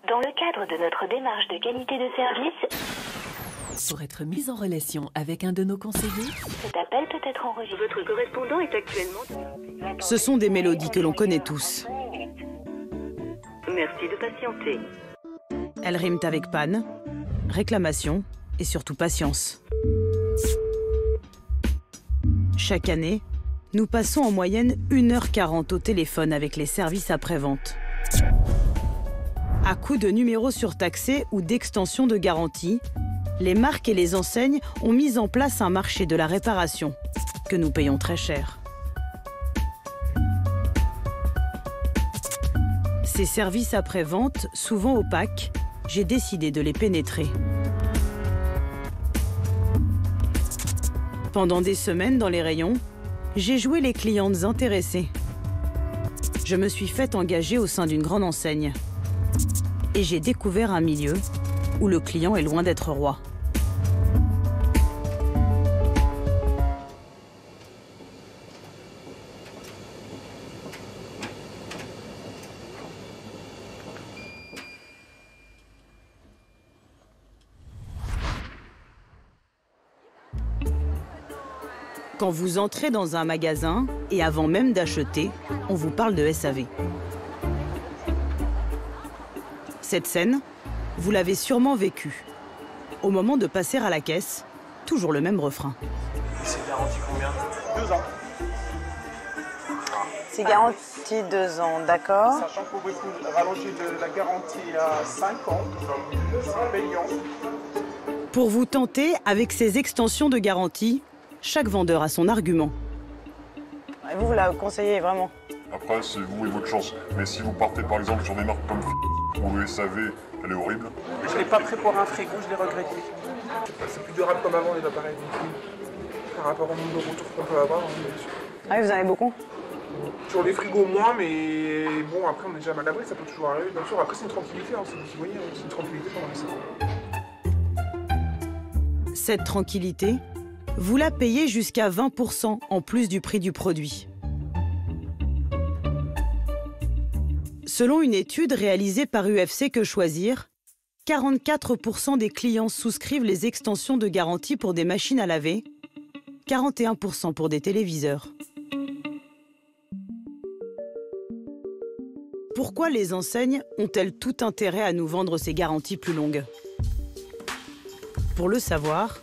Dans le cadre de notre démarche de qualité de service, pour être mis en relation avec un de nos conseillers, cet appel peut être enregistré. Votre correspondant est actuellement... Ce sont des mélodies que l'on connaît tous. Merci de patienter. Elles riment avec panne, réclamation et surtout patience. Chaque année, nous passons en moyenne 1h40 au téléphone avec les services après-vente. À coup de numéros surtaxés ou d'extensions de garantie, les marques et les enseignes ont mis en place un marché de la réparation, que nous payons très cher. Ces services après-vente, souvent opaques, j'ai décidé de les pénétrer. Pendant des semaines dans les rayons, j'ai joué les clientes intéressées. Je me suis faite engager au sein d'une grande enseigne. Et j'ai découvert un milieu où le client est loin d'être roi. Quand vous entrez dans un magasin et avant même d'acheter, on vous parle de SAV. Cette scène, vous l'avez sûrement vécue. Au moment de passer à la caisse, toujours le même refrain. C'est garanti combien? 2 ans. C'est garanti 2 ans, d'accord. Sachant qu'on peut rallonger de la garantie à 5 ans, c'est payant. Pour vous tenter, avec ces extensions de garantie, chaque vendeur a son argument. Et vous la conseillez vraiment? Après, c'est vous et votre chance. Mais si vous partez par exemple sur des marques comme ou le SAV, elle est horrible. Je ne l'ai pas pris pour un frigo, je l'ai regretté. C'est plus durable comme avant les appareils. Par rapport au nombre de retours qu'on peut avoir, bien sûr. Ah oui, vous en avez beaucoup? Sur les frigos moins, mais bon, après on est déjà mal abri, ça peut toujours arriver, bien sûr. Après c'est une tranquillité, hein, c'est vous voyez, c'est une tranquillité pendant les saisons. Cette tranquillité, vous la payez jusqu'à 20% en plus du prix du produit. Selon une étude réalisée par UFC Que Choisir, 44% des clients souscrivent les extensions de garantie pour des machines à laver, 41% pour des téléviseurs. Pourquoi les enseignes ont-elles tout intérêt à nous vendre ces garanties plus longues? Pour le savoir,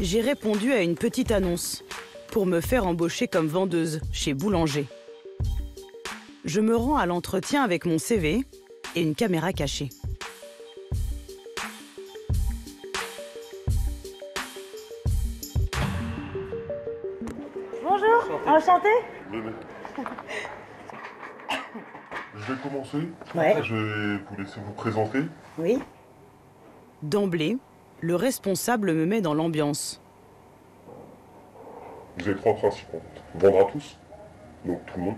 j'ai répondu à une petite annonce pour me faire embaucher comme vendeuse chez Boulanger. Je me rends à l'entretien avec mon CV et une caméra cachée. Bonjour, enchanté. Je vais commencer. Ouais. Après, je vais vous laisser vous présenter. Oui. D'emblée, le responsable me met dans l'ambiance. Vous avez 3 principes. Vendre à tous, donc tout le monde.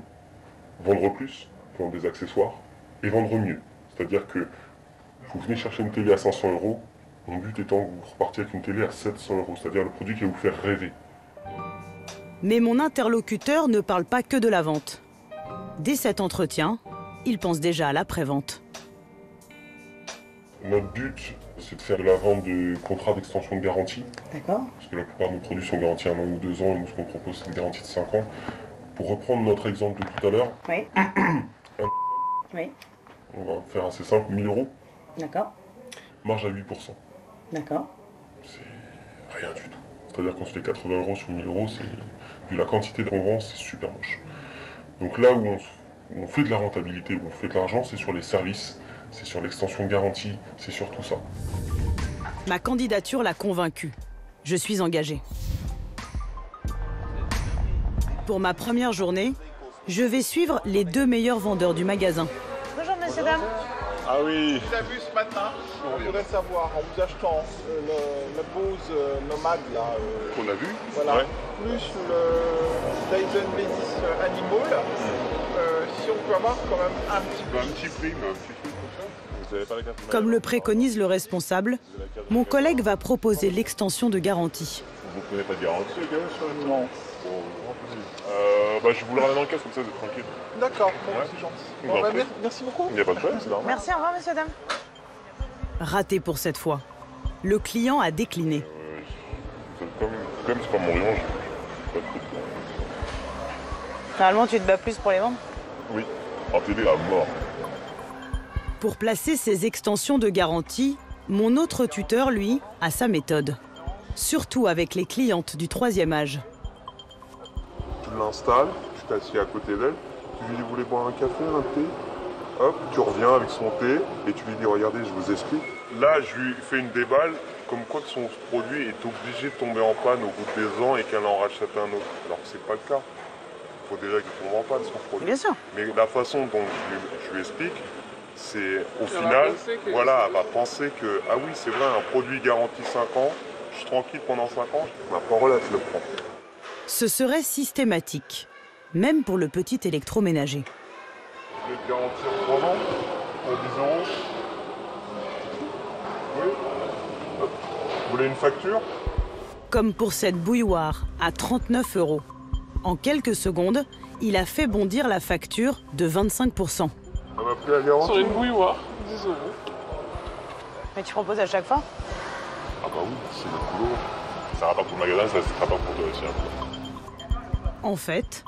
Vendre plus, vendre des accessoires. Et vendre mieux. C'est-à-dire que vous venez chercher une télé à 500 €. Mon but étant que vous repartiez avec une télé à 700 €. C'est-à-dire le produit qui va vous faire rêver. Mais mon interlocuteur ne parle pas que de la vente. Dès cet entretien, il pense déjà à l'après-vente. Notre but, c'est de faire de la vente de contrats d'extension de garantie. D'accord. Parce que la plupart de nos produits sont garantis à 1 an ou 2 ans. Et nous, ce qu'on propose, c'est une garantie de 5 ans. Pour reprendre notre exemple de tout à l'heure, Oui. Oui. on va faire assez simple, 1000 €. D'accord. Marge à 8%. D'accord. C'est rien du tout. C'est-à-dire qu'on se fait 80 € sur 1000 €, vu la quantité qu'on vend, c'est super moche. Donc là où on fait de la rentabilité, où on fait de l'argent, c'est sur les services, c'est sur l'extension de garantie, c'est sur tout ça. Ma candidature l'a convaincu. Je suis engagée. Pour ma première journée, je vais suivre les 2 meilleurs vendeurs du magasin. Bonjour, messieurs, dames. Ah oui. Je vous ai vu ce matin, on voudrait savoir, en vous achetant le Bose Nomade là, Qu'on a vu. voilà, Ouais. plus le Dyson V10 Animal, si on peut avoir quand même un petit peu. Un petit prix comme ça. Vous avez pas la carte. Comme le préconise le responsable, mon collègue va proposer l'extension de garantie. Vous ne prenez pas de garantie. Non. Je vous le ramène en caisse, comme ça vous êtes tranquille. D'accord, bon, Ouais. c'est gentil. Bon, Bon, bah, après. merci beaucoup. Il n'y a pas de problème, c'est normal. Merci, au revoir, messieurs, dames. Raté pour cette fois. Le client a décliné. Comme c'est pas mon rayon, j'ai pas trop de temps. Normalement, tu te bats plus pour les vendre? Oui, en télé à mort. Pour placer ces extensions de garantie, mon autre tuteur, lui, a sa méthode. Surtout avec les clientes du 3e âge. Tu l'installes, tu t'assieds à côté d'elle, tu lui dis vous voulez boire un café, un thé? Hop, tu reviens avec son thé et tu lui dis regardez, je vous explique. Là, je lui fais une déballe comme quoi que son produit est obligé de tomber en panne au bout de 2 ans et qu'elle en rachète un autre. Alors que c'est pas le cas. Il faut déjà qu'il tombe en panne son produit. Bien sûr. Mais la façon dont je lui explique, c'est au final, voilà, elle va penser que ah oui, c'est vrai, un produit garanti 5 ans, je suis tranquille pendant 5 ans, ma parole, elle se le prend. Ce serait systématique, même pour le petit électroménager. Je vais te garantir 3 ans pour 10 euros. Oui. Vous voulez une facture? Comme pour cette bouilloire à 39 €. En quelques secondes, il a fait bondir la facture de 25%. Elle m'a pris la garantie. Sur une bouilloire, 10 euros. Mais tu proposes à chaque fois? Ah bah oui, c'est le boulot. Ça rapporte pour le magasin, ça ne rapporte pour toi aussi. En fait,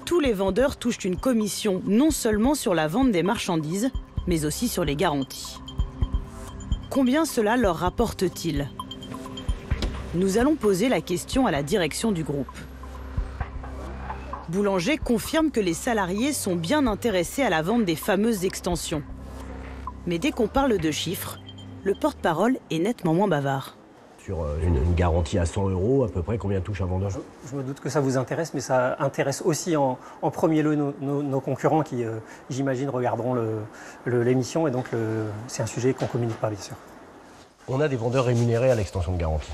tous les vendeurs touchent une commission non seulement sur la vente des marchandises, mais aussi sur les garanties. Combien cela leur rapporte-t-il? Nous allons poser la question à la direction du groupe. Boulanger confirme que les salariés sont bien intéressés à la vente des fameuses extensions. Mais dès qu'on parle de chiffres, le porte-parole est nettement moins bavard. Sur une garantie à 100 € à peu près, combien touche un vendeur? Je me doute que ça vous intéresse, mais ça intéresse aussi en premier lieu nos concurrents qui, j'imagine, regarderont l'émission. Et donc, c'est un sujet qu'on ne communique pas, bien sûr. On a des vendeurs rémunérés à l'extension de garantie.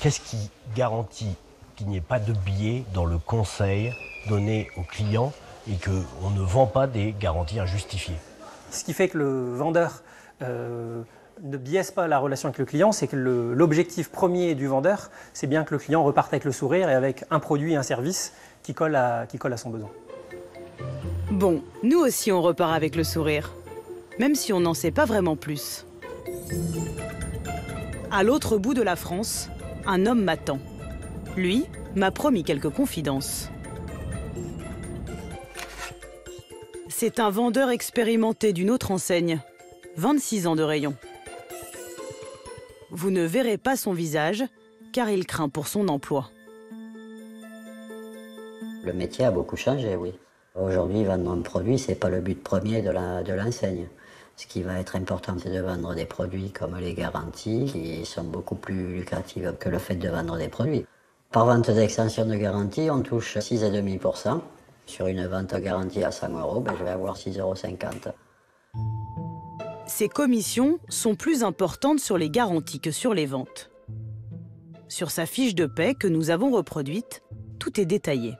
Qu'est-ce qui garantit qu'il n'y ait pas de biais dans le conseil donné aux clients et qu'on ne vend pas des garanties injustifiées? Ce qui fait que le vendeur ne biaise pas la relation avec le client, c'est que l'objectif premier du vendeur, c'est bien que le client reparte avec le sourire et avec un produit et un service qui colle à son besoin. Bon, nous aussi on repart avec le sourire, même si on n'en sait pas vraiment plus. À l'autre bout de la France, un homme m'attend. Lui m'a promis quelques confidences. C'est un vendeur expérimenté d'une autre enseigne, 26 ans de rayon. Vous ne verrez pas son visage, car il craint pour son emploi. Le métier a beaucoup changé, oui. Aujourd'hui, vendre un produit, ce n'est pas le but premier de l'enseigne. Ce qui va être important, c'est de vendre des produits comme les garanties, qui sont beaucoup plus lucratives que le fait de vendre des produits. Par vente d'extension de garantie, on touche 6,5%. Sur une vente garantie à 100 €, je vais avoir 6,50 €. Ces commissions sont plus importantes sur les garanties que sur les ventes. Sur sa fiche de paie que nous avons reproduite, tout est détaillé.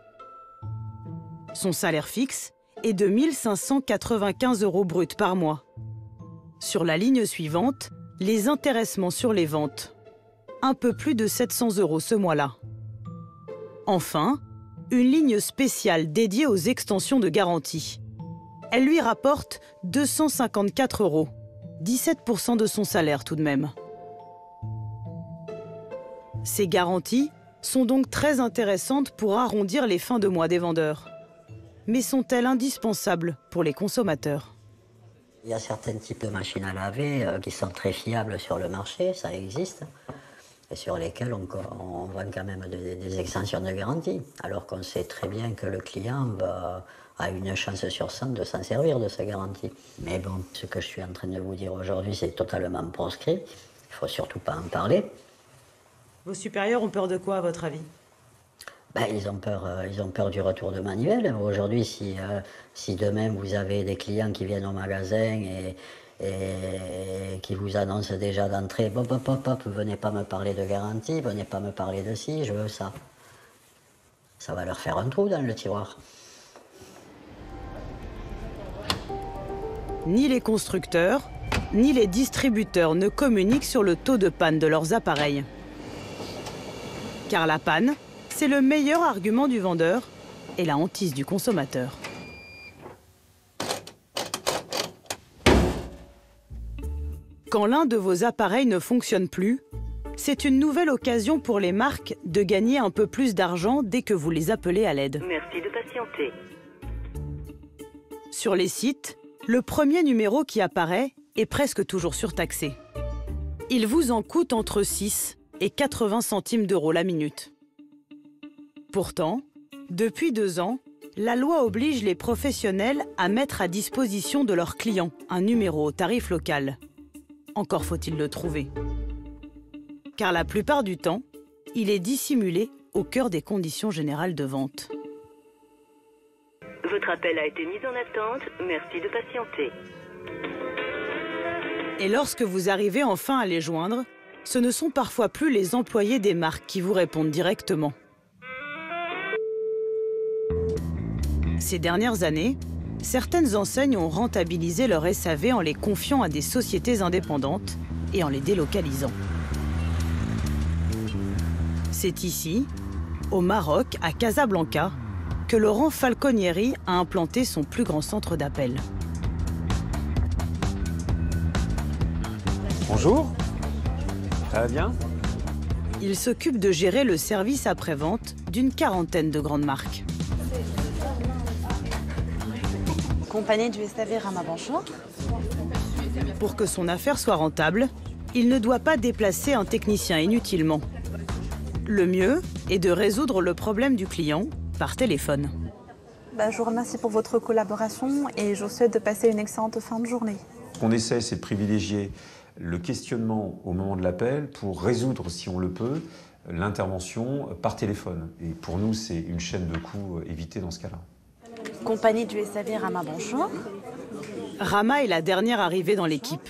Son salaire fixe est de 1 595 € brut par mois. Sur la ligne suivante, les intéressements sur les ventes. Un peu plus de 700 € ce mois-là. Enfin, une ligne spéciale dédiée aux extensions de garantie. Elle lui rapporte 254 €, 17% de son salaire tout de même. Ces garanties sont donc très intéressantes pour arrondir les fins de mois des vendeurs. Mais sont-elles indispensables pour les consommateurs? Il y a certains types de machines à laver qui sont très fiables sur le marché, ça existe, et sur lesquels on vend quand même des extensions de garantie, alors qu'on sait très bien que le client a une chance sur 100 de s'en servir de sa garantie. Mais bon, ce que je suis en train de vous dire aujourd'hui, c'est totalement proscrit, il ne faut surtout pas en parler. Vos supérieurs ont peur de quoi, à votre avis? Ils ont peur du retour de manivelle. Aujourd'hui, si demain vous avez des clients qui viennent au magasin et qui vous annoncent déjà d'entrée, venez pas me parler de garantie, venez pas me parler de ci, je veux ça. Ça va leur faire un trou dans le tiroir. Ni les constructeurs, ni les distributeurs ne communiquent sur le taux de panne de leurs appareils. Car la panne, c'est le meilleur argument du vendeur et la hantise du consommateur. Quand l'un de vos appareils ne fonctionne plus, c'est une nouvelle occasion pour les marques de gagner un peu plus d'argent dès que vous les appelez à l'aide. Merci de patienter. Sur les sites, le premier numéro qui apparaît est presque toujours surtaxé. Il vous en coûte entre 6 et 80 centimes d'euros la minute. Pourtant, depuis 2 ans, la loi oblige les professionnels à mettre à disposition de leurs clients un numéro au tarif local. Encore faut-il le trouver. Car la plupart du temps, il est dissimulé au cœur des conditions générales de vente. Votre appel a été mis en attente. Merci de patienter. Et lorsque vous arrivez enfin à les joindre, ce ne sont parfois plus les employés des marques qui vous répondent directement. Ces dernières années, certaines enseignes ont rentabilisé leur SAV en les confiant à des sociétés indépendantes et en les délocalisant. C'est ici, au Maroc, à Casablanca, que Laurent Falconieri a implanté son plus grand centre d'appel. Bonjour, ça va bien? Il s'occupe de gérer le service après-vente d'une 40aine de grandes marques. Compagnie du SAV Rama, bonjour. Pour que son affaire soit rentable, il ne doit pas déplacer un technicien inutilement. Le mieux est de résoudre le problème du client par téléphone. Je vous remercie pour votre collaboration et je vous souhaite de passer une excellente fin de journée. Ce qu'on essaie, c'est de privilégier le questionnement au moment de l'appel pour résoudre, si on le peut, l'intervention par téléphone. Et pour nous, c'est une chaîne de coûts évitée dans ce cas-là. Compagnie du SAV Rama, bonjour. Rama est la dernière arrivée dans l'équipe.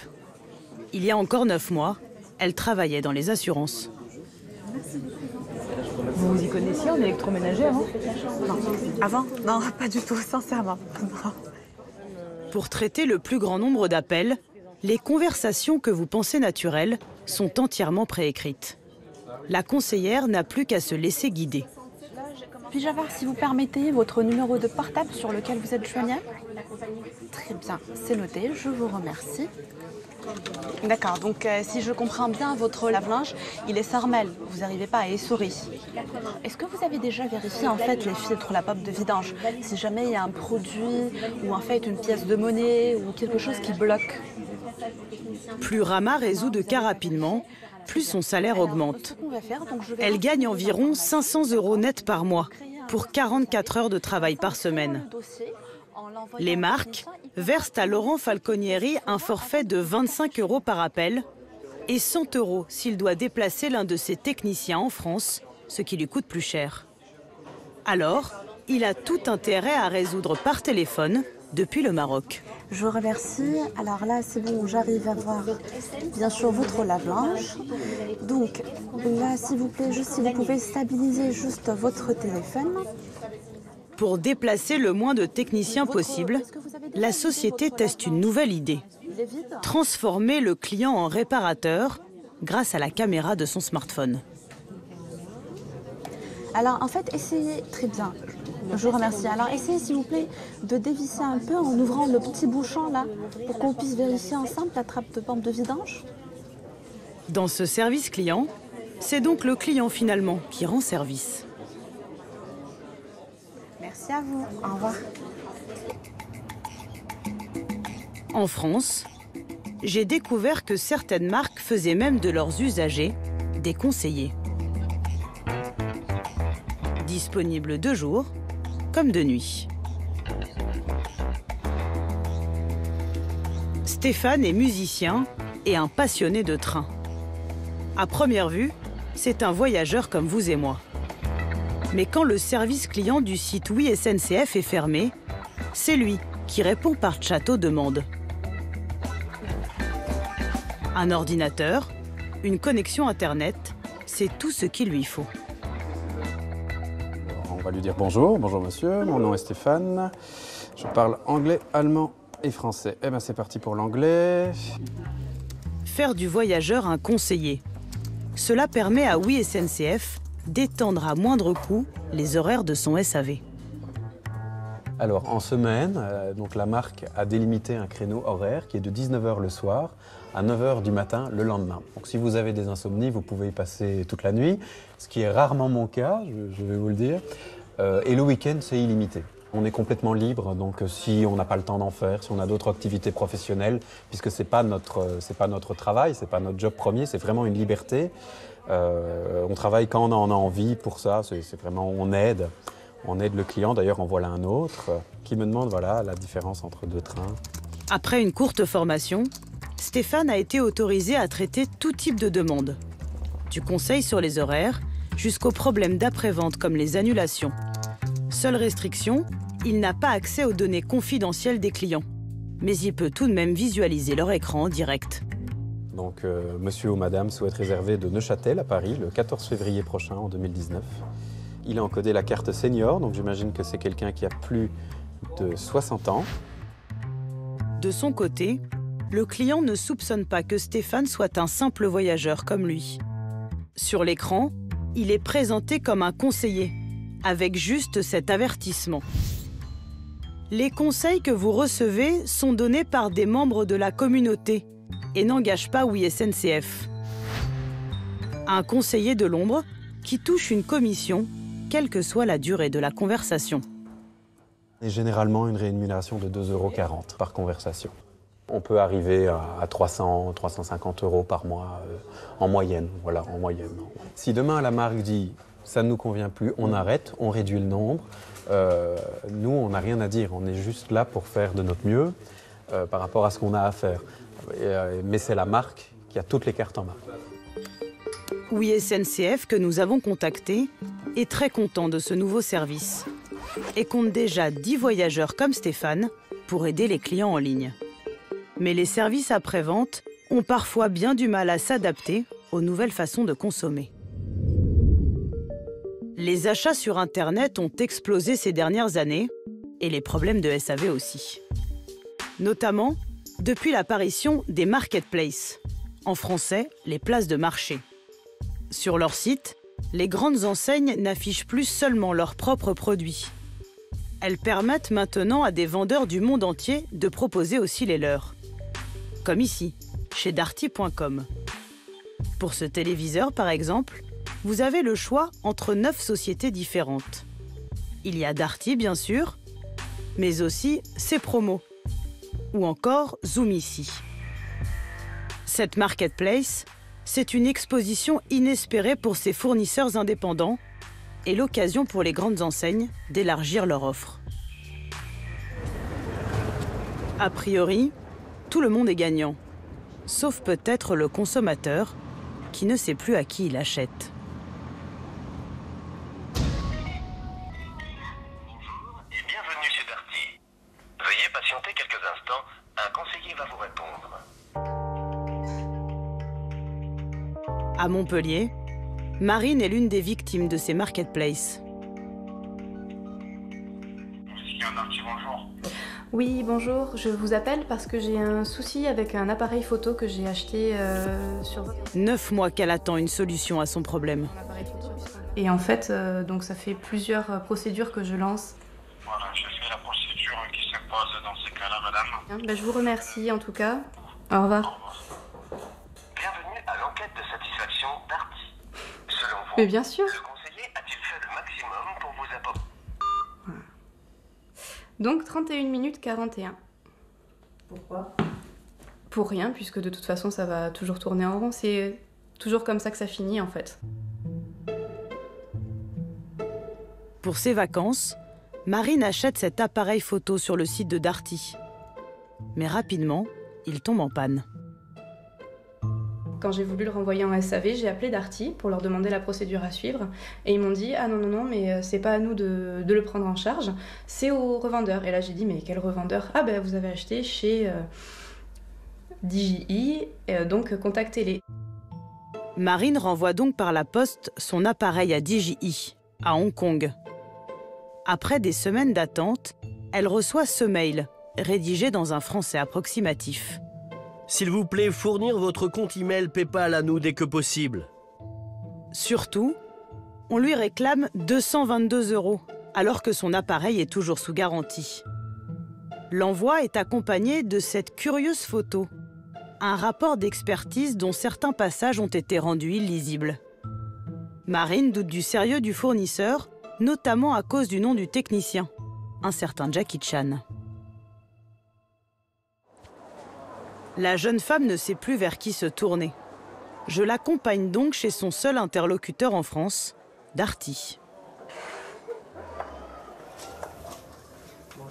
Il y a encore 9 mois, elle travaillait dans les assurances. Vous vous y connaissiez en électroménager avant? Non. Avant? Non, pas du tout, sincèrement. Non. Pour traiter le plus grand nombre d'appels, les conversations que vous pensez naturelles sont entièrement préécrites. La conseillère n'a plus qu'à se laisser guider. Puis-je avoir, si vous permettez, votre numéro de portable sur lequel vous êtes joignable? Très bien, c'est noté, je vous remercie. D'accord, donc si je comprends bien, votre lave-linge, il est Sarmel, vous n'arrivez pas à Essory. Est-ce que vous avez déjà vérifié en fait les filtres, la pompe de vidange? Si jamais il y a un produit ou en fait une pièce de monnaie ou quelque chose qui bloque? Plus Rama résout de cas rapidement, plus son salaire augmente. Elle gagne environ 500 € net par mois pour 44 heures de travail par semaine. Les marques versent à Laurent Falconieri un forfait de 25 € par appel et 100 € s'il doit déplacer l'un de ses techniciens en France, ce qui lui coûte plus cher. Alors, il a tout intérêt à résoudre par téléphone depuis le Maroc. Je vous remercie. Alors là, c'est bon, j'arrive à voir bien sûr votre lave-linge. Donc là, s'il vous plaît, juste si vous pouvez stabiliser juste votre téléphone. Pour déplacer le moins de techniciens possible, la société teste une nouvelle idée. Transformer le client en réparateur grâce à la caméra de son smartphone. Alors en fait, essayez, très bien, je vous remercie. Alors essayez s'il vous plaît de dévisser un peu en ouvrant le petit bouchon là, pour qu'on puisse vérifier ensemble la trappe de pompe de vidange. Dans ce service client, c'est donc le client finalement qui rend service. Merci à vous, au revoir. En France, j'ai découvert que certaines marques faisaient même de leurs usagers des conseillers. Disponibles de jour comme de nuit. Stéphane est musicien et un passionné de train. À première vue, c'est un voyageur comme vous et moi. Mais quand le service client du site Oui SNCF est fermé, c'est lui qui répond par chat aux demandes. Un ordinateur, une connexion Internet, c'est tout ce qu'il lui faut. On va lui dire bonjour, bonjour monsieur, mon nom est Stéphane, je parle anglais, allemand et français. Eh bien c'est parti pour l'anglais. Faire du voyageur un conseiller. Cela permet à Oui SNCF d'étendre à moindre coût les horaires de son SAV. Alors, en semaine, donc la marque a délimité un créneau horaire qui est de 19h le soir à 9h du matin le lendemain. Donc, si vous avez des insomnies, vous pouvez y passer toute la nuit, ce qui est rarement mon cas, je vais vous le dire. Et le week-end, c'est illimité. On est complètement libre, donc si on n'a pas le temps d'en faire, si on a d'autres activités professionnelles, puisque c'est pas notre travail, c'est pas notre job premier, c'est vraiment une liberté. On travaille quand on en a envie pour ça, c'est vraiment, on aide le client. D'ailleurs, en voilà un autre qui me demande voilà, la différence entre deux trains. Après une courte formation, Stéphane a été autorisé à traiter tout type de demandes. Du conseil sur les horaires jusqu'aux problèmes d'après-vente comme les annulations. Seule restriction, il n'a pas accès aux données confidentielles des clients. Mais il peut tout de même visualiser leur écran en direct. Donc, monsieur ou madame souhaite réserver de Neuchâtel à Paris le 14 février prochain, en 2019. Il a encodé la carte senior, donc j'imagine que c'est quelqu'un qui a plus de 60 ans. De son côté, le client ne soupçonne pas que Stéphane soit un simple voyageur comme lui. Sur l'écran, il est présenté comme un conseiller, avec juste cet avertissement. Les conseils que vous recevez sont donnés par des membres de la communauté et n'engagent pas Oui SNCF. Un conseiller de l'ombre qui touche une commission, quelle que soit la durée de la conversation. Et généralement une rémunération de 2,40 € par conversation. On peut arriver à 300, 350 € par mois en moyenne, voilà, en moyenne. Si demain la marque dit « ça ne nous convient plus, on arrête, on réduit le nombre », nous, on n'a rien à dire, on est juste là pour faire de notre mieux par rapport à ce qu'on a à faire. Mais c'est la marque qui a toutes les cartes en main. Oui SNCF, que nous avons contacté, est très content de ce nouveau service et compte déjà 10 voyageurs comme Stéphane pour aider les clients en ligne. Mais les services après-vente ont parfois bien du mal à s'adapter aux nouvelles façons de consommer. Les achats sur Internet ont explosé ces dernières années et les problèmes de SAV aussi. Notamment depuis l'apparition des marketplaces, en français, les places de marché. Sur leur site, les grandes enseignes n'affichent plus seulement leurs propres produits. Elles permettent maintenant à des vendeurs du monde entier de proposer aussi les leurs. Comme ici, chez Darty.com. Pour ce téléviseur, par exemple, vous avez le choix entre 9 sociétés différentes. Il y a Darty, bien sûr, mais aussi ses promos, ou encore Zoom ici. Cette marketplace, c'est une exposition inespérée pour ces fournisseurs indépendants et l'occasion pour les grandes enseignes d'élargir leur offre. A priori, tout le monde est gagnant, sauf peut-être le consommateur qui ne sait plus à qui il achète. Bonjour et bienvenue chez Darty. Veuillez patienter quelques instants, un conseiller va vous répondre. À Montpellier, Marine est l'une des victimes de ces marketplaces. Bonjour. Oui, bonjour. Je vous appelle parce que j'ai un souci avec un appareil photo que j'ai acheté sur votre... 9 mois qu'elle attend une solution à son problème. Et en fait, donc ça fait plusieurs procédures que je lance. Voilà, je fais la procédure qui s'impose dans ces cas-là, madame. Ben, je vous remercie en tout cas. Au revoir. Bienvenue à l'enquête de satisfaction Darty. Selon vous, Mais bien sûr. le conseiller a-t-il fait le maximum pour vous apporter... Donc 31 minutes 41. Pourquoi? Pour rien, puisque de toute façon ça va toujours tourner en rond. C'est toujours comme ça que ça finit en fait. Pour ses vacances, Marine achète cet appareil photo sur le site de Darty. Mais rapidement, il tombe en panne. Quand j'ai voulu le renvoyer en SAV, j'ai appelé Darty pour leur demander la procédure à suivre. Et ils m'ont dit « Ah non, mais c'est pas à nous de le prendre en charge, c'est au revendeur. » Et là j'ai dit « Mais quel revendeur ?»« Ah ben vous avez acheté chez DJI, donc contactez-les. » Marine renvoie donc par la poste son appareil à DJI, à Hong Kong. Après des semaines d'attente, elle reçoit ce mail, rédigé dans un français approximatif. S'il vous plaît, fournir votre compte email PayPal à nous dès que possible. Surtout, on lui réclame 222 €, alors que son appareil est toujours sous garantie. L'envoi est accompagné de cette curieuse photo, un rapport d'expertise dont certains passages ont été rendus illisibles. Marine doute du sérieux du fournisseur, notamment à cause du nom du technicien, un certain Jackie Chan. La jeune femme ne sait plus vers qui se tourner. Je l'accompagne donc chez son seul interlocuteur en France, Darty.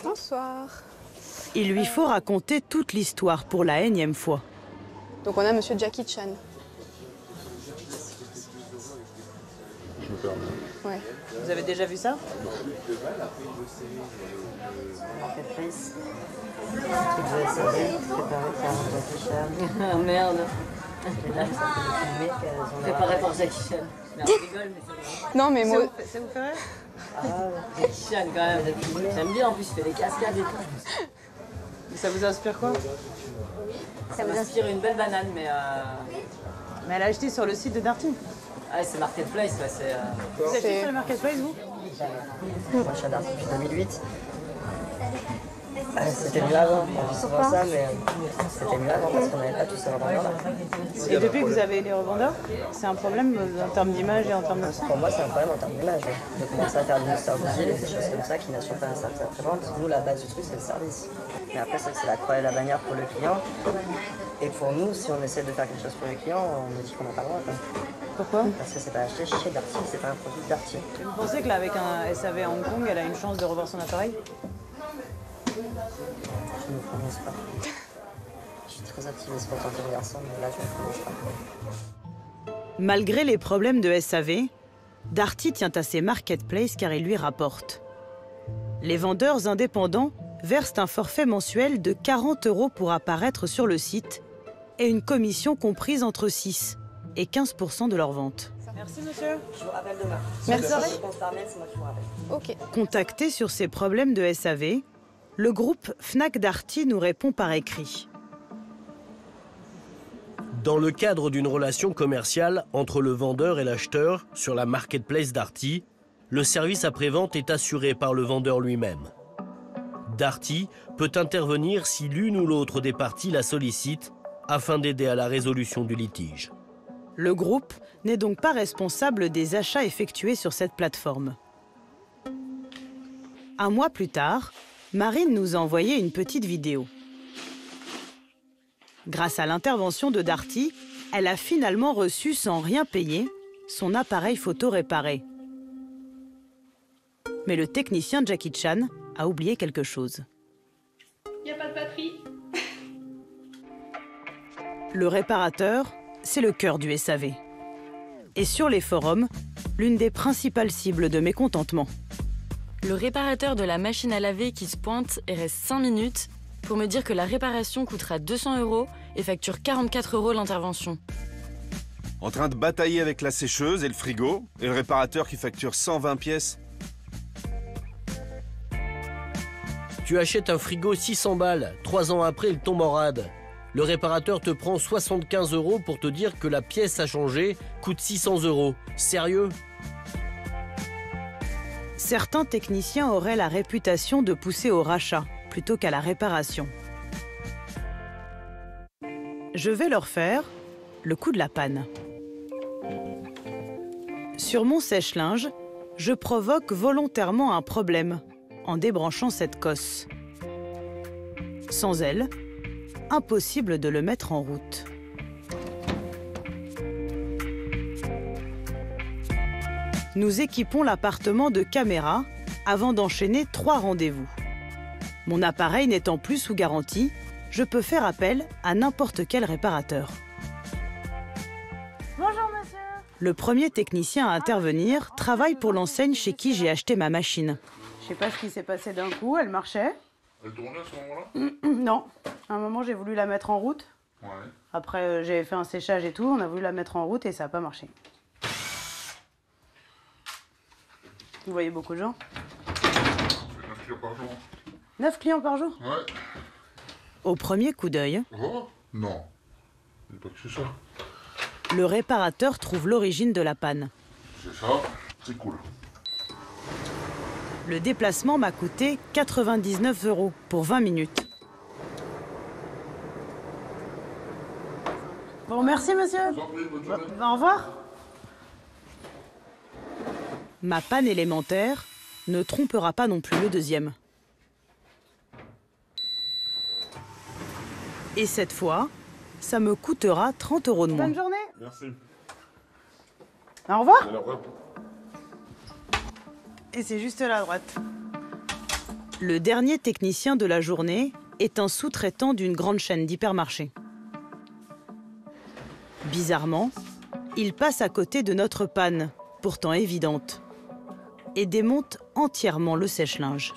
Bonsoir. Il lui faut raconter toute l'histoire pour la énième fois. Donc on a monsieur Jackie Chan. Je me permets. Ouais. Vous avez déjà vu ça? Ah merde. Préparé pour Jackie Chan. Non, on rigole, mais c'est Non, mais moi. Ça vous fait rire? Ah, Jackie Chan quand même. J'aime bien, en plus, il fait des cascades et tout. Ça vous inspire quoi? Ça m'inspire une belle banane, mais. Mais elle a acheté sur le site de Darty. Ah, c'est Marketplace, ouais, c'est. Vous achetez sur le Marketplace, vous? Moi, je suis à Darty depuis 2008. C'était mieux avant, c'est pour ça, mais c'était mieux avant parce qu'on n'avait pas tous ces revendeurs là. Et depuis que vous avez les revendeurs, c'est un problème en termes d'image et en termes de son? Pour moi, c'est un problème en termes d'image. De commencer à faire du Mister Goodwill et des choses comme ça qui n'assurent pas un service après-vente. Nous, la base du truc, c'est le service. Mais après, c'est la croix et la bannière pour le client. Et pour nous, si on essaie de faire quelque chose pour le client, on nous dit qu'on n'a pas le droit. Pourquoi? Parce que c'est pas acheté chez Darty, c'est pas un produit Darty. Vous pensez que là, avec un SAV à Hong Kong, elle a une chance de revoir son appareil? Je ne me prononce pas. Je suis très optimiste pour tenter le garçon, mais là, je ne me prononce pas. Malgré les problèmes de SAV, Darty tient à ses marketplaces car il lui rapporte. Les vendeurs indépendants versent un forfait mensuel de 40 € pour apparaître sur le site et une commission comprise entre 6 et 15% de leur vente. Merci monsieur. Je vous rappelle demain. Merci. Si je compte par mail, c'est moi qui vous rappelle. Ok. Contacté sur ces problèmes de SAV, le groupe Fnac Darty nous répond par écrit. Dans le cadre d'une relation commerciale entre le vendeur et l'acheteur sur la marketplace Darty, le service après-vente est assuré par le vendeur lui-même. Darty peut intervenir si l'une ou l'autre des parties la sollicite afin d'aider à la résolution du litige. Le groupe n'est donc pas responsable des achats effectués sur cette plateforme. Un mois plus tard, Marine nous a envoyé une petite vidéo. Grâce à l'intervention de Darty, elle a finalement reçu sans rien payer son appareil photo réparé. Mais le technicien Jackie Chan a oublié quelque chose. Il n'y a pas de batterie. Le réparateur, c'est le cœur du SAV. Et sur les forums, l'une des principales cibles de mécontentement. Le réparateur de la machine à laver qui se pointe et reste 5 minutes pour me dire que la réparation coûtera 200 € et facture 44 € l'intervention. En train de batailler avec la sécheuse et le frigo, et le réparateur qui facture 120 pièces. Tu achètes un frigo 600 balles, 3 ans après il tombe en rade. Le réparateur te prend 75 € pour te dire que la pièce à changer coûte 600 €. Sérieux ? Certains techniciens auraient la réputation de pousser au rachat plutôt qu'à la réparation. Je vais leur faire le coup de la panne. Sur mon sèche-linge, je provoque volontairement un problème en débranchant cette cosse. Sans elle, impossible de le mettre en route. Nous équipons l'appartement de caméras avant d'enchaîner 3 rendez-vous. Mon appareil n'étant plus sous garantie, je peux faire appel à n'importe quel réparateur. Bonjour monsieur. Le premier technicien à intervenir travaille pour l'enseigne chez qui j'ai acheté ma machine. Je sais pas ce qui s'est passé d'un coup, elle marchait. Elle tournait à ce moment-là? Non. À un moment, j'ai voulu la mettre en route. Ouais. Après, j'ai fait un séchage et tout, on a voulu la mettre en route et ça n'a pas marché. Vous voyez beaucoup de gens? 9 clients par jour. 9 clients par jour? Ouais. Au premier coup d'œil, Oh? Non. Il n'y a pas que c'est ça. le réparateur trouve l'origine de la panne. C'est ça, c'est cool. Le déplacement m'a coûté 99 € pour 20 minutes. Bon, merci monsieur. Au revoir. Ma panne élémentaire ne trompera pas non plus le deuxième. Et cette fois, ça me coûtera 30 € de moins. Bonne journée. Merci. Au revoir. Et c'est juste là à droite. Le dernier technicien de la journée est un sous-traitant d'une grande chaîne d'hypermarchés. Bizarrement, il passe à côté de notre panne, pourtant évidente, et démonte entièrement le sèche-linge.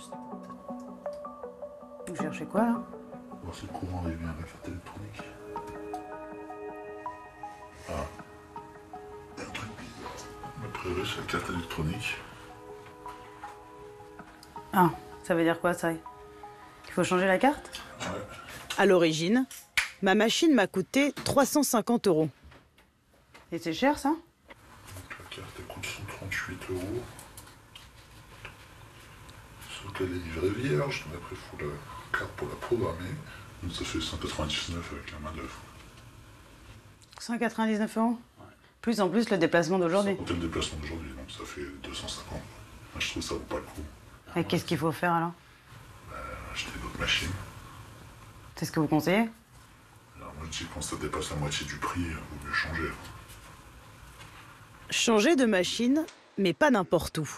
Vous cherchez quoi là? C'est le courant arrivé à la carte électronique. Ah. Il y a un truc bizarre. A priori, c'est la carte électronique. Ah, ça veut dire quoi ça? Il faut changer la carte? Ouais. À l'origine, ma machine m'a coûté 350 €. Et c'est cher ça? La carte elle coûte 138 €. Sauf qu'elle est livrée vierge, donc après il faut la carte pour la programmer. Donc ça fait 199 avec la main d'œuvre. 199 €? Ouais. Plus en plus le déplacement d'aujourd'hui. C'est le déplacement d'aujourd'hui, donc ça fait 250. Moi, je trouve que ça vaut pas le coup. Et qu'est-ce qu'il faut faire alors? Acheter d'autres machines. C'est ce que vous conseillez? Alors moi je dis quand ça dépasse la moitié du prix, il vaut mieux changer. Changer de machine, mais pas n'importe où.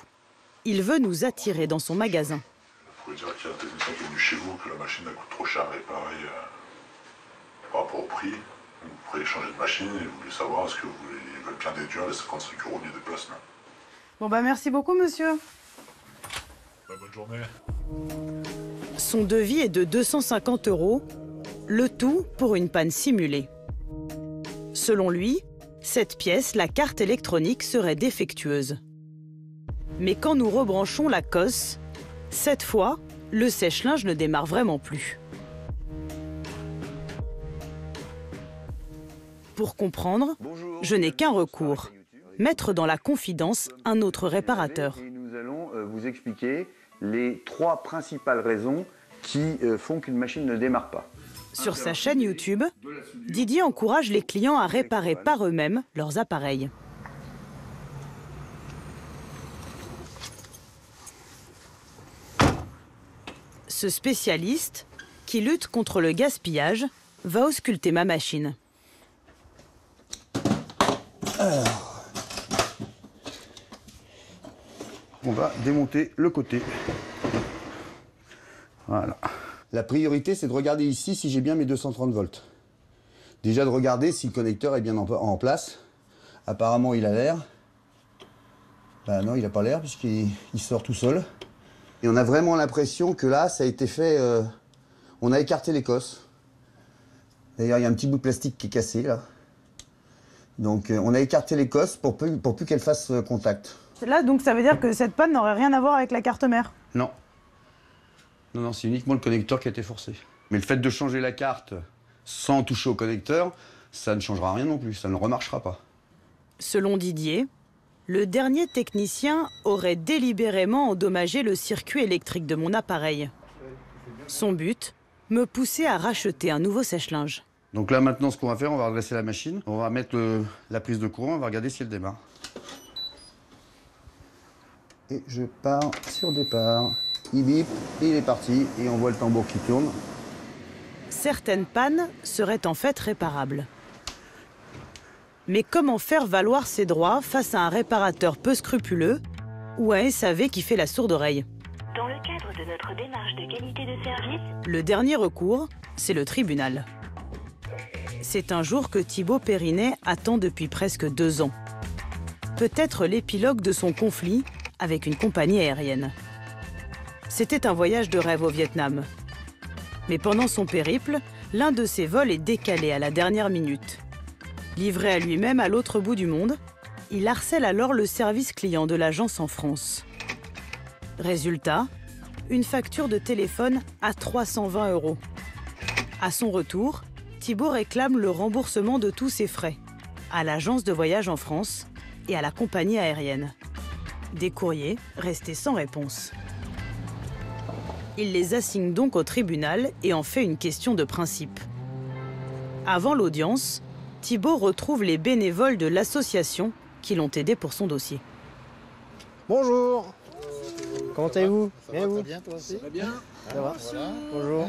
Il veut nous attirer dans son magasin. Vous pouvez dire qu'il y a un technicien qui est venu chez vous, que la machine elle coûte trop cher à réparer par rapport au prix. Vous pourriez changer de machine et vous voulez savoir est-ce que vous veulent bien déduire les 55 € du déplacement. Bon bah merci beaucoup monsieur. Bonne journée. Son devis est de 250 €, le tout pour une panne simulée. Selon lui, cette pièce, la carte électronique, serait défectueuse. Mais quand nous rebranchons la cosse, cette fois, le sèche-linge ne démarre vraiment plus. Pour comprendre, je n'ai qu'un recours, mettre dans la confidence un autre réparateur. Et nous allons vous expliquer les 3 principales raisons qui font qu'une machine ne démarre pas. Sur sa chaîne YouTube, Didier encourage les clients à réparer par eux-mêmes leurs appareils. Ce spécialiste, qui lutte contre le gaspillage, va ausculter ma machine. Alors, on va démonter le côté. Voilà. La priorité, c'est de regarder ici si j'ai bien mes 230 volts. Déjà de regarder si le connecteur est bien en place. Apparemment, il a l'air. Ben non, il n'a pas l'air puisqu'il sort tout seul. Et on a vraiment l'impression que là, ça a été fait... on a écarté les cosses. D'ailleurs, il y a un petit bout de plastique qui est cassé, là. Donc, on a écarté les cosses pour plus qu'elles fassent contact. Là, donc ça veut dire que cette panne n'aurait rien à voir avec la carte mère? Non. Non, c'est uniquement le connecteur qui a été forcé. Mais le fait de changer la carte sans toucher au connecteur, ça ne changera rien non plus, ça ne remarchera pas. Selon Didier, le dernier technicien aurait délibérément endommagé le circuit électrique de mon appareil. Son but, me pousser à racheter un nouveau sèche-linge. Donc là maintenant ce qu'on va faire, on va redresser la machine, on va mettre la prise de courant, on va regarder si elle démarre. Et je pars sur départ. Il bip, il est parti, et on voit le tambour qui tourne. Certaines pannes seraient en fait réparables. Mais comment faire valoir ses droits face à un réparateur peu scrupuleux ou un SAV qui fait la sourde oreille? Dans le cadre de notre démarche de qualité de service, le dernier recours, c'est le tribunal. C'est un jour que Thibaut Périnet attend depuis presque 2 ans. Peut-être l'épilogue de son conflit avec une compagnie aérienne. C'était un voyage de rêve au Vietnam. Mais pendant son périple, l'un de ses vols est décalé à la dernière minute. Livré à lui-même à l'autre bout du monde, il harcèle alors le service client de l'agence en France. Résultat, une facture de téléphone à 320 €. À son retour, Thibaut réclame le remboursement de tous ses frais, à l'agence de voyage en France et à la compagnie aérienne. Des courriers restés sans réponse. Il les assigne donc au tribunal et en fait une question de principe. Avant l'audience, Thibault retrouve les bénévoles de l'association qui l'ont aidé pour son dossier. Bonjour. Comment allez-vous? Bien, vous? Bien, toi aussi? Ça va bien? Ça va. Bonjour.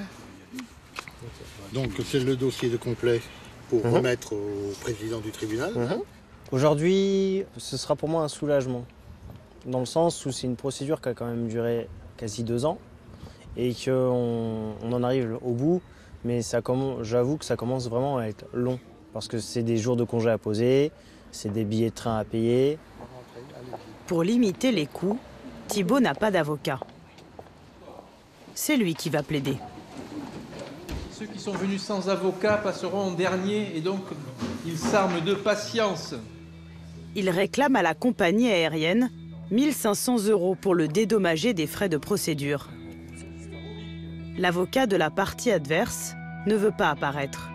Donc c'est le dossier de complet pour remettre au président du tribunal. Aujourd'hui, ce sera pour moi un soulagement. Dans le sens où c'est une procédure qui a quand même duré quasi 2 ans et qu'on en arrive au bout, mais j'avoue que ça commence vraiment à être long parce que c'est des jours de congé à poser, c'est des billets de train à payer. Pour limiter les coûts, Thibault n'a pas d'avocat. C'est lui qui va plaider. Ceux qui sont venus sans avocat passeront en dernier et donc ils s'arment de patience. Il réclame à la compagnie aérienne 1 500 € pour le dédommager des frais de procédure. L'avocat de la partie adverse ne veut pas apparaître.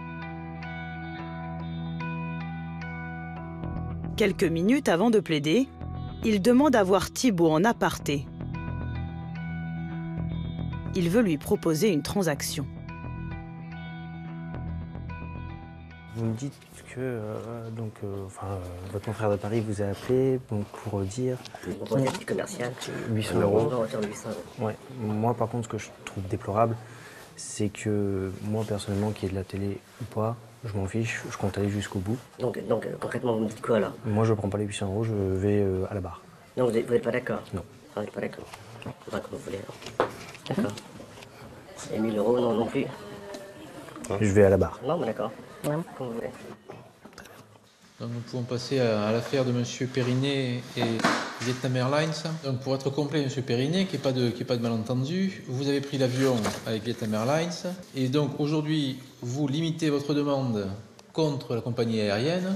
Quelques minutes avant de plaider, il demande à voir Thibault en aparté. Il veut lui proposer une transaction. Vous me dites que votre confrère de Paris vous a appelé pour dire... Pour un petit commercial. 800 €. 800 €. Ouais. Moi, par contre, ce que je trouve déplorable, c'est que moi, personnellement, qu'il y ait de la télé ou pas, je m'en fiche, je compte aller jusqu'au bout. Donc concrètement, vous me dites quoi là? Moi, je ne prends pas les 800 €, je vais à la barre. Non, vous n'êtes pas d'accord? Non. Vous n'êtes pas d'accord? Pas comme vous voulez. D'accord. Et 1 000 € non plus? Je vais à la barre. Non, mais d'accord. Comme vous voulez. Donc nous pouvons passer à l'affaire de M. Périnet et Vietnam Airlines. Donc pour être complet, M. Périnet, qu'il n'y ait pas de malentendu, vous avez pris l'avion avec Vietnam Airlines et donc aujourd'hui vous limitez votre demande contre la compagnie aérienne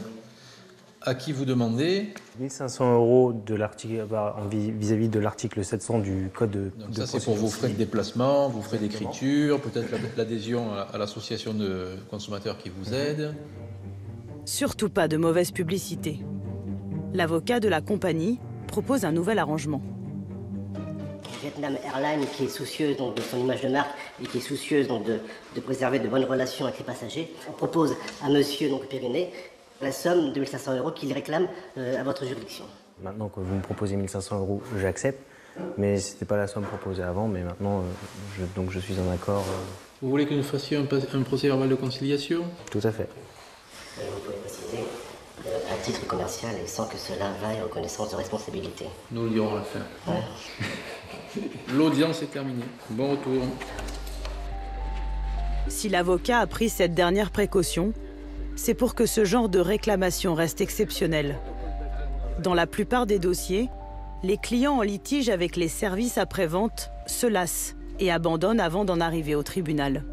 à qui vous demandez 1 500 € de l'article vis-à-vis de l'article 700 du code de ça c'est pour vos frais de déplacement, vos frais d'écriture, peut-être l'adhésion à l'association de consommateurs qui vous aide. Surtout pas de mauvaise publicité. L'avocat de la compagnie propose un nouvel arrangement. Vietnam Airlines, qui est soucieuse donc, de son image de marque et qui est soucieuse donc, de préserver de bonnes relations avec les passagers, on propose à monsieur donc, Périnet la somme de 1 500 € qu'il réclame à votre juridiction. Maintenant que vous me proposez 1 500 €, j'accepte, mais ce n'était pas la somme proposée avant, mais maintenant je suis en accord. Vous voulez que nous fassions un procès verbal de conciliation? Tout à fait. Vous pouvez préciser à titre commercial et sans que cela vaille reconnaissance de responsabilité. Nous le dirons à la fin. Ouais. L'audience est terminée. Bon retour. Si l'avocat a pris cette dernière précaution, c'est pour que ce genre de réclamation reste exceptionnel. Dans la plupart des dossiers, les clients en litige avec les services après-vente se lassent et abandonnent avant d'en arriver au tribunal.